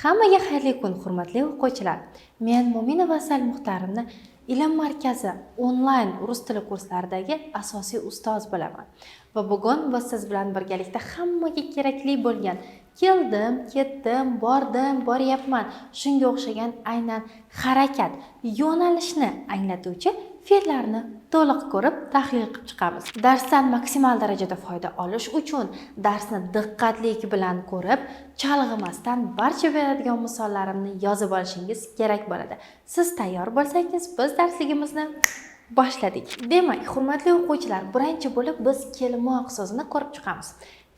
Hammaga xayrli kun, hurmatli o'quvchilar. Men Mo'minova Asal Muxtarovni Ilm markazi onlayn rus tili kurslaridagi asosiy ustoz bo'laman. Va bugun biz siz bilan birgalikda hammaga kerakli bo'lgan keldim, ketdim, bordim, boryapman, shunga o'xshagan aynan harakat, yo'nalishni anglatuvchi fe'llarni to'liq ko'rib, tahlil qilib chiqamiz. Darsdan maksimal darajada foyda olish uchun darsni diqqatlik bilan ko'rib, chalg'imasdan barcha beradigan misollarimni yozib olishingiz kerak bo'ladi. Siz tayyor bo'lsangiz, biz darsligimizni boshladik. Demak, hurmatli o'quvchilar, birinchi bo'lib biz kelmoq so'zini ko'rib chiqamiz.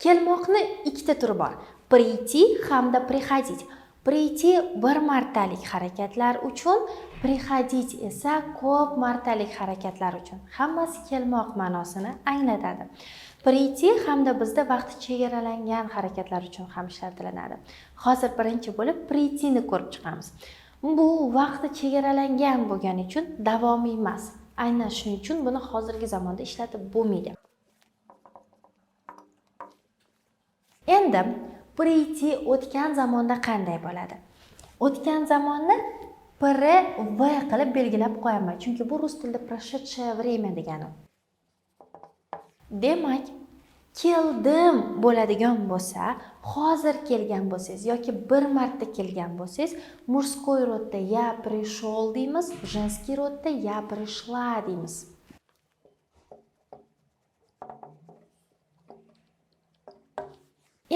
Kelmoqni ikkita turi bor: prийти hamda приходить. Prийти bir martalik harakatlar uchun, приходить esa ko'p martalik harakatlar uchun. Hammasi kelmoq ma'nosini anglatadi. Prийти hamda bizda vaqti chegaralangan harakatlar uchun ham ishlatilinadi. Hozir birinchi bo'lib prийти ni ko'rib chiqamiz. Bu vaqti chegaralangan bo'lgani uchun davomiy emas. Aynan shuning uchun buni hozirgi zamonda ishlatib bo'lmaydi. Endi prийти o'tgan zamonda qanday bo'ladi? O'tgan zamonni v qilib belgilab qo'yaman, chunki bu rus tilida прошедшее время degani. Demak, keldim bo'ladigan bo'lsa, hozir kelgan bo'lsangiz yoki bir marta kelgan bo'lsangiz, mужской rodda я пришел deymiz, женский rodda я пришла deymiz.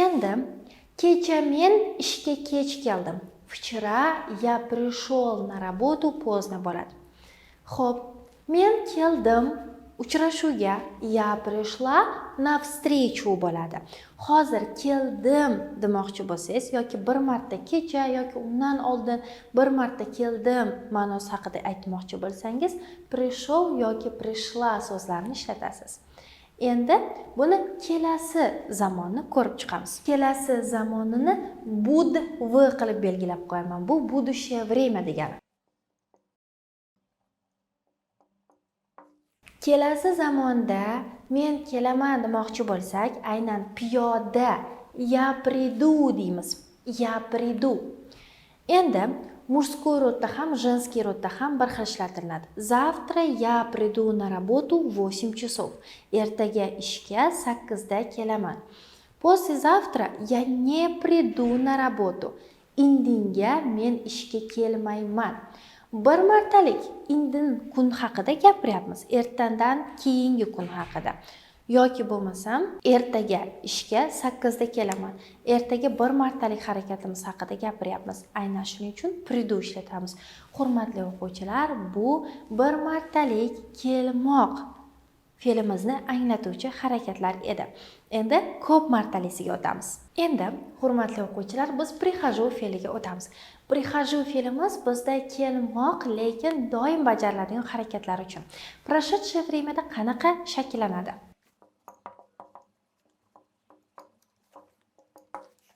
Endi kecha men ishga kech keldim. Vчера я пришел на работу поздно bo'ladi. Xo'p, men keldim uchrashuvga, я пришла на встречу bo'ladi. Hozir keldim demoqchi bo'lsangiz yoki bir marta kecha yoki undan oldin bir marta keldim ma'nosi haqida aytmoqchi bo'lsangiz, пришел yoki пришла so'zlarini ishlatasiz. Endi buni kelasi zamonni ko'rib chiqamiz. Kelasi zamonini буд v qilib belgilab qo'yaman. Bu будущее время degani. Kelasi zamonda men kelaman demoqchi bo'lsak, aynan piyoda я приду deymiz. Я приду. Endi мужской rodda ham, женский rodda ham bir xil ishlatiladi. Завтра я приду на работу в 8 часов. Ertaga ishga 8 da kelaman. Послезавтра я не приду на работу. Indinga men ishga kelmayman. Bir martalik indin kun haqida gapiryapmiz, ertandan keyingi kun haqida. Yoki bo'lmasam, ertaga ishga 8 da kelaman. Ertaga bir martalik harakatimiz haqida gapiryapmiz. Aynan shuning uchun приду ishlatamiz. Hurmatli o'quvchilar, bu bir martalik kelmoq fe'limizni anglatuvchi harakatlar edi. Endi ko'p martalisiga o'tamiz. Endi hurmatli o'quvchilar, biz прихожу fe'liga o'tamiz. Прихожу fe'limiz bizda kelmoq, lekin doim bajariladigan harakatlar uchun. Прошедшее времяda qanaqa shakllanadi?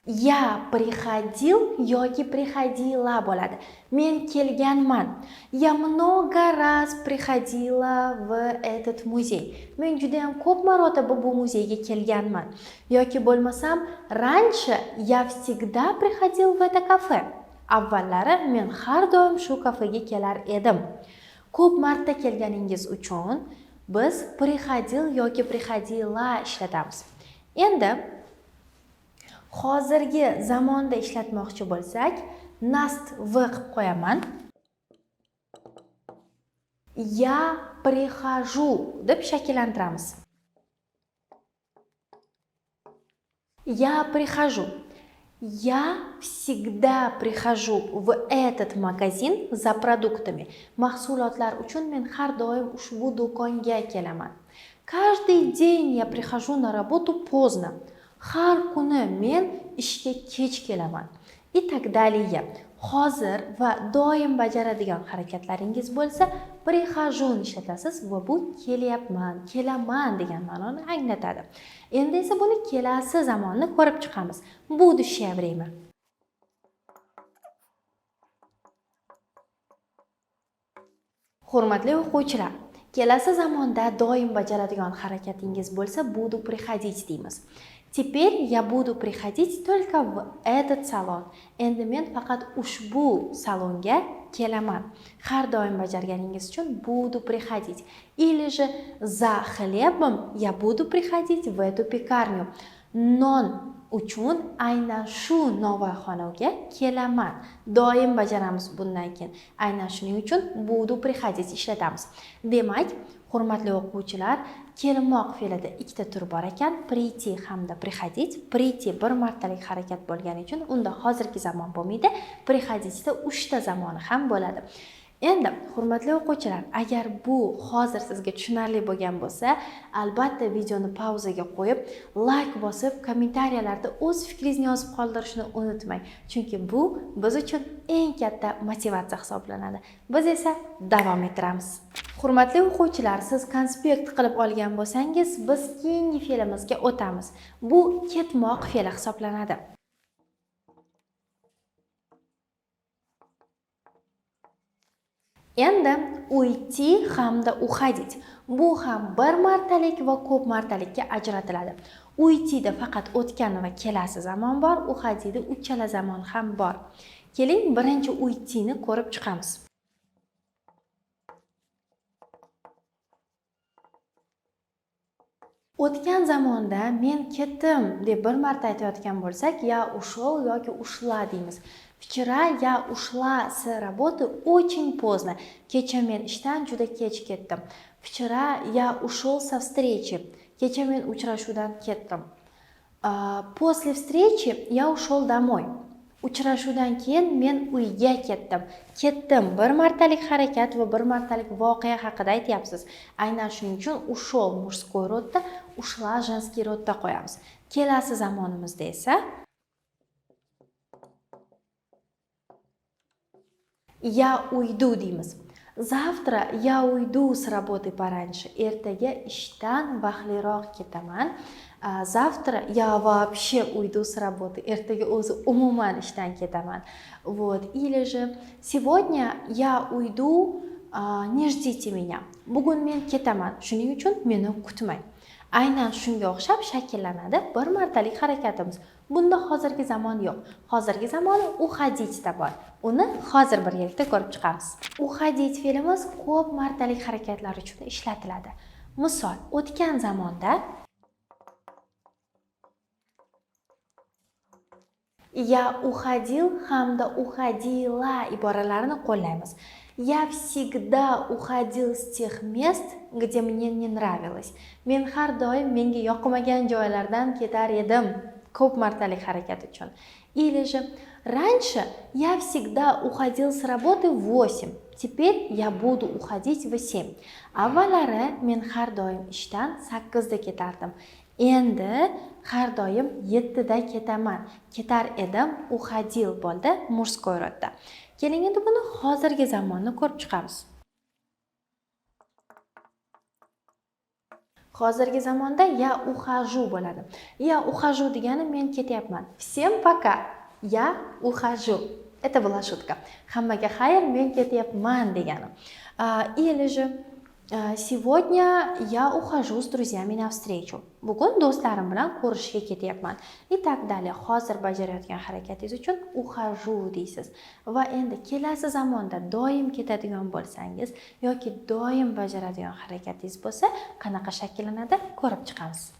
Я приходил yoki приходила bo'ladi. Men kelganman. Я много раз приходила в этот музей. Men juda ham ko'p marotaba bu muzeyga kelganman. Yoki bo'lmasam, раньше я всегда приходил в это кафе. Avvallari men har doim shu kafega kelar edim. Ko'p marta kelganingiz uchun biz приходил yoki приходила ishlatamiz. Endi hozirgi zamonda ishlatmoqchi bo'lsak, nast v qilib qo'yaman. Я прихожу deb shakllantiramiz. Я прихожу. Я всегда прихожу в этот магазин за продуктами. Mahsulotlar uchun men har doim ushbu do'konga kelaman. Каждый день я прихожу на работу поздно. Har kuni men ishga kech kelaman. И так далее. Hozir va doim bajaradigan harakatlaringiz bo'lsa, прихожу ni ishlatasiz va bu kelyapman, kelaman degan ma'noni anglatadi. Endi esa buni kelasi zamonni ko'rib chiqamiz. Будущее время. Hurmatli o'quvchilar, kelasi zamonda doim bajaradigan harakatingiz bo'lsa, буду приходить deymiz. Теперь я буду приходить только в этот салon. Endi men faqat ushbu salonga kelaman. Har doim bajarganingiz uchun буду приходить. Или же за хлебом я буду приходить в эту пекарню. Non uchun aynan shu novvoyxonaga kelaman. Doim bajaramiz bundan keyin. Aynan shuning uchun буду приходить ishlatamiz. Demak, hurmatli o'quvchilar, kelmoq fe'lida ikkita tur bor ekan, prийти hamda приходить. Prийти bir martalik harakat bo'lgani uchun unda hozirgi zamon bo'lmaydi, приходить da 3 ta zamoni ham bo'ladi. Endi, hurmatli o'quvchilar, agar bu hozir sizga tushunarli bo'lgan bo'lsa, albatta videoni pauzaga qo'yib, like bosib, kommentariyalarda o'z fikringizni yozib qoldirishni unutmang. Chunki bu biz uchun eng katta motivatsiya hisoblanadi. Biz esa davom ettiramiz. Hurmatli o'quvchilar, siz konspekt qilib olgan bo'lsangiz, biz keyingi fe'limizga o'tamiz. Bu ketmoq fe'li hisoblanadi. Endi uйти hamda uходить. Bu ham bir martalik va ko'p martalikka ajratiladi. Uytida faqat o'tgan va kelasi zamon bor, uходida uchala zamon ham bor. Keling, birinchi uytini ko'rib chiqamiz. O'tgan zamonda men ketdim deb bir marta aytayotgan bo'lsak, ya ушел yoki ушла deymiz. Вчера я ушла с работы очень поздно. Kecha men ishdan juda kech ketdim. Вчера я ушел со встречи. Kecha men uchrashuvdan ketdim. После встречи я ушел домой. Uchrashuvdan keyin men uyga ketdim. Ketdim bir martalik harakat va bir martalik voqea haqida aytyapsiz. Aynan shuning uchun ушел мужской rodda, ушла женский rodda qo'yamiz. Kelasi zamonimizda esa я уйду deymiz. Завтра я уйду с работы пораньше. Ertaga ishdan vaqtliroq ketaman. Завтра я вообще уйду с работы. Ertaga o'zi umuman ishdan ketaman. Вот. Или же сегодня я уйду, не ждите меня. Bugun men ketaman. Shuning uchun meni kutmang. Aynan shunga o'xshab shakllanadi bir martalik harakatimiz. Bunda hozirgi zamon yo'q. Hozirgi zamoni uходить-da bor. Uni hozir birgalikda ko'rib chiqamiz. Uходить fe'limiz ko'p martalik harakatlar uchun ishlatiladi. Misol, o'tgan zamonda я уходил hamda уходила iboralarini qo'llaymiz. Я всегда уходил с тех мест, где мне не нравилось. Men har doim menga yoqmagan joylardan ketar edim. Ko'p martalik harakat uchun. Или же раньше я всегда уходил с работы в 8. Теперь я буду уходить в 7. Avvallari men har doim ishdan 8 da ketardim. Endi har doim 7 da ketaman. Ketar edim, uходил bo'ldi мужской rodda. Keling endi buni hozirgi zamonni ko'rib chiqamiz. Hozirgi zamonda я ухожу bo'ladi. Я ухожу degani men ketyapman. Всем пока. Я ухожу. Это была шутка. Hammaga xayr, men ketyapman degani. Или же сегодня я ухожу с друзьями на встречу. Bugun do'stlarim bilan ko'rishga ketyapman. И так далее. Hozir bajarayotgan harakatingiz uchun ухожу deysiz. Va endi kelasi zamonda doim ketadigan bo'lsangiz yoki doim bajaradigan harakatingiz bo'lsa, qanaqa shakllanadi, ko'rib chiqamiz.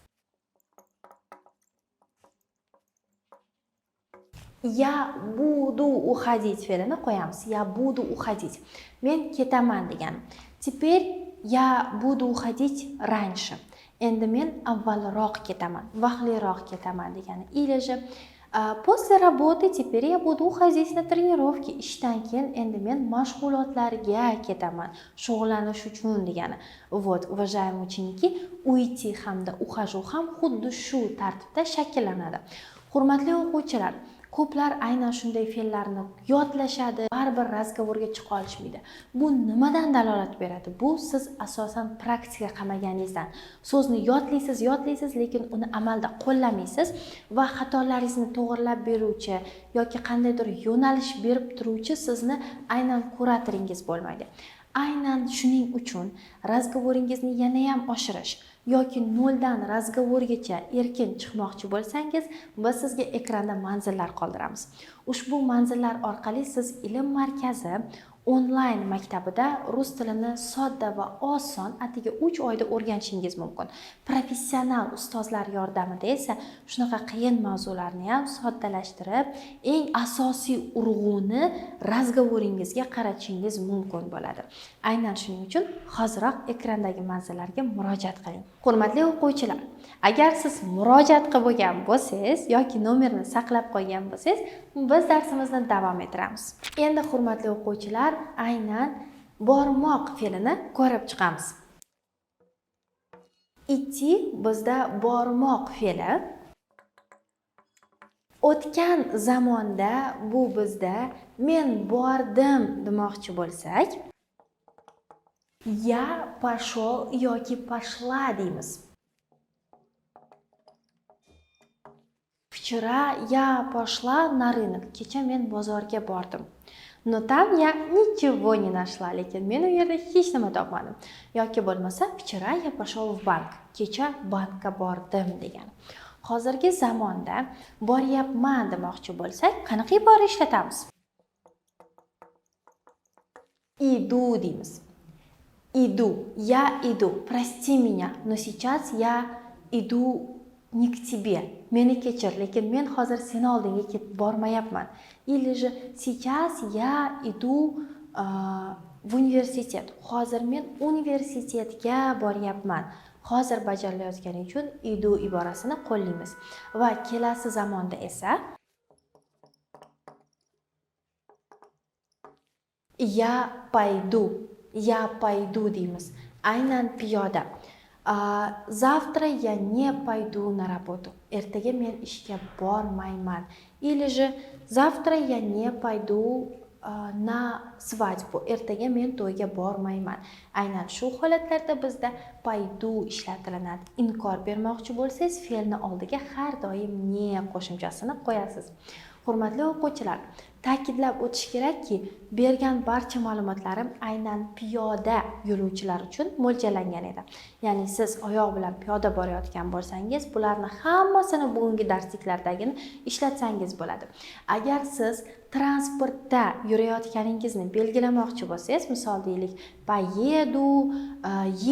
Я буду уходить fe'lini qo'yamiz. Я буду уходить. Men ketaman degan. Теперь я буду уходить раньше. Endi men avvalroq ketaman, vaqtliroq ketaman degani. Или же после работы теперь я буду уходить на тренировки. Ishdan keyin endi men mashg'ulotlarga ketaman, shug'ullanish uchun degani. Вот, уважаемые ученики, уйти hamda ухожу ham xuddi shu tartibda shakllanadi. Hurmatli o'quvchilar, ko'plar aynan shunday fe'llarni yodlashadi, baribir razgovorga chiqa olishmaydi. Bu nimadan dalolat beradi? Bu siz asosan praktika qilmaganingizdan. So'zni yodlaysiz, lekin uni amalda qo'llamaysiz va xatolaringizni to'g'rilab beruvchi yoki qandaydir yo'nalish berib turuvchi sizni aynan kuratoringiz bo'lmaydi. Aynan shuning uchun razgovoringizni yana ham oshirish yoki 0 dan razgovorgacha erkin chiqmoqchi bo'lsangiz, biz sizga ekranda manzillar qoldiramiz. Ushbu manzillar orqali siz ilm markazi onlayn maktabida rus tilini sodda va oson atigi 3 oyda o'rganishingiz mumkin. Professional ustozlar yordamida esa shunaqa qiyin mavzularni ham soddalashtirib, eng asosiy urg'uni razgovoringizga qaratishingiz mumkin bo'ladi. Aynan shuning uchun hoziroq ekrandagi manzillarga murojaat qiling. Hurmatli o'quvchilar, agar siz murojaat qilib bo'lgan bo'lsangiz yoki nomerni saqlab qo'ygan bo'lsangiz, biz darsimizni davom ettiramiz. Endi hurmatli o'quvchilar, aynan bormoq fe'lini ko'rib chiqamiz. Идти bizda bormoq fe'li. O'tgan zamonda bu bizda men bordim demoqchi bo'lsak, я пошел yoki пошла deymiz. Вчера я пошла на рынок. Kecha men bozorga bordim. Но там я ничего не нашла, lekin men u yerda hech nima topmadim. Yoki bo'lmasa, вчера я пошел в банк. Kecha bankka bordim degan. Hozirgi zamonda boryapman demoqchi bo'lsak, qanaqa ibora ishlatamiz? Иду deymiz. Иду, я иду. Прости меня, но сейчас я иду не к тебе. Meni kechir, lekin men hozir seni oldinga ketib bormayapman. Или же сейчас я иду в университет. Hozir men universitetga boryapman. Hozir bajarilayotgani uchun idu iborasini qo'llaymiz. Va kelasi zamonda esa я paydu deymiz. Aynan piyoda. Завтра я не пойду на работу. Ertaga men ishga bormayman. Или же завтра я не пойду на свадьбу. Ertaga men to'yga bormayman. Aynan shu holatlarda bizda paydu ishlatilinadi. Inkor bermoqchi bo'lsangiz, fe'lni oldiga har doim ne qo'shimchasini qo'yasiz. Hurmatli o'quvchilar, ta'kidlab o'tish kerakki, bergan barcha ma'lumotlarim aynan piyoda yo'lovchilar uchun mo'ljallangan edi. Ya'ni siz oyoq bilan piyoda borayotgan bo'lsangiz, bularni hammasini bugungi darsliklardagini ishlatsangiz bo'ladi. Agar siz transportda yurayotganingizni belgilamoqchi bo'lsangiz, misol deylik, poyedu,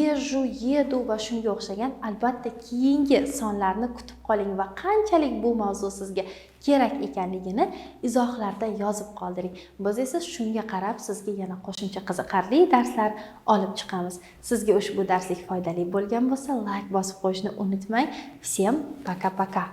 езжу, еду va shunga o'xshagan albatta keyingi sonlarni kutib qoling va qanchalik bu mavzu sizga kerak ekanligini izohlarda yozib qoldiring. Biz esa shunga qarab sizga yana qo'shimcha qiziqarli darslar olib chiqamiz. Sizga ushbu darslik foydali bo'lgan bo'lsa, like bosib qo'yishni unutmang. Всем пока-пока.